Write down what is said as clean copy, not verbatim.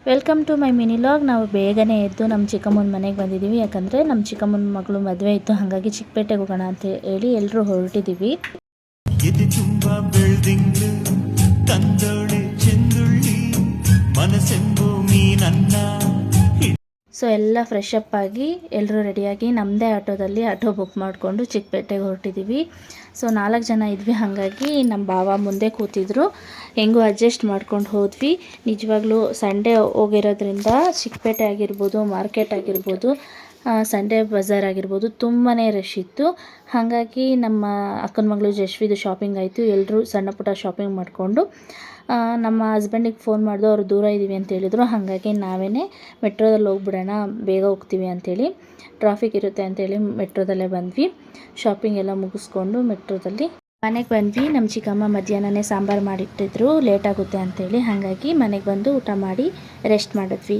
Welcome to my mini log. ನಾವು ಬೇಗನೆ ಎದ್ದು ನಮ್ಮ ಚಿಕ್ಕಮ್ಮನ ಮನೆಗೆ ಬಂದಿದ್ದೀವಿ. ಯಾಕಂದರೆ ನಮ್ಮ ಚಿಕ್ಕಮ್ಮನ ಮಗಳು ಮದುವೆ ಇತ್ತು, ಹಾಗಾಗಿ ಚಿಕ್ಕಪೇಟೆಗೆ ಹೋಗೋಣ ಅಂತ ಹೇಳಿ ಎಲ್ಲರೂ ಹೊರಟಿದ್ದೀವಿ. ಇದು ತುಂಬಾ ಬೆಳ್ದಿಂಗ್ಳು ತಂದೋಳೆ ಚೆಂದುಳ್ಳಿ ಮನಸ್ಸೆಂಬು ಮೀನನ್ನ. ಸೊ ಎಲ್ಲ ಫ್ರೆಶ್ ಅಪ್ ಆಗಿ ಎಲ್ಲರೂ ರೆಡಿಯಾಗಿ ನಮ್ಮದೇ ಆಟೋ ಬುಕ್ ಮಾಡಿಕೊಂಡು ಚಿಕ್ಕಪೇಟೆಗೆ ಹೊರಟಿದ್ದೀವಿ. ಸೊ 4 ಜನ ಇದ್ವಿ, ಹಾಗಾಗಿ ನಮ್ಮ ಭಾವ ಮುಂದೆ ಕೂತಿದ್ರು. ಹೆಂಗೂ ಅಡ್ಜಸ್ಟ್ ಮಾಡ್ಕೊಂಡು ಹೋದ್ವಿ. ನಿಜವಾಗ್ಲೂ ಸಂಡೇ ಹೋಗಿರೋದ್ರಿಂದ ಚಿಕ್ಕಪೇಟೆ ಆಗಿರ್ಬೋದು, ಮಾರ್ಕೆಟ್ ಆಗಿರ್ಬೋದು, ಸಂಡೇ ಬಜಾರ್ ಆಗಿರ್ಬೋದು ತುಂಬಾ ರಶ್ ಇತ್ತು. ಹಾಗಾಗಿ ನಮ್ಮ ಅಕ್ಕನ ಮಗಳು ಜಶ್ವಿದು ಶಾಪಿಂಗ್ ಆಯಿತು. ಎಲ್ಲರೂ ಸಣ್ಣ ಪುಟ್ಟ ಶಾಪಿಂಗ್ ಮಾಡಿಕೊಂಡು ನಮ್ಮ ಹಸ್ಬೆಂಡಿಗೆ ಫೋನ್ ಮಾಡಿದ್ರು. ಅವರು ದೂರ ಇದ್ದೀವಿ ಅಂತ ಹೇಳಿದರು. ಹಾಗಾಗಿ ನಾವೇ ಮೆಟ್ರೋದಲ್ಲಿ ಹೋಗ್ಬಿಡೋಣ, ಬೇಗ ಹೋಗ್ತೀವಿ ಅಂಥೇಳಿ, ಟ್ರಾಫಿಕ್ ಇರುತ್ತೆ ಅಂಥೇಳಿ ಮೆಟ್ರೋದಲ್ಲೇ ಬಂದ್ವಿ. ಶಾಪಿಂಗ್ ಎಲ್ಲ ಮುಗಿಸ್ಕೊಂಡು ಮೆಟ್ರೋದಲ್ಲಿ ಮನೆಗೆ ಬಂದ್ವಿ. ನಮ್ಮ ಚಿಕ್ಕಮ್ಮ ಮಧ್ಯಾಹ್ನನೇ ಸಾಂಬಾರು ಮಾಡಿಟ್ಟಿದ್ರು, ಲೇಟ್ ಆಗುತ್ತೆ ಅಂಥೇಳಿ. ಹಾಗಾಗಿ ಮನೆಗೆ ಬಂದು ಊಟ ಮಾಡಿ ರೆಸ್ಟ್ ಮಾಡಿದ್ವಿ.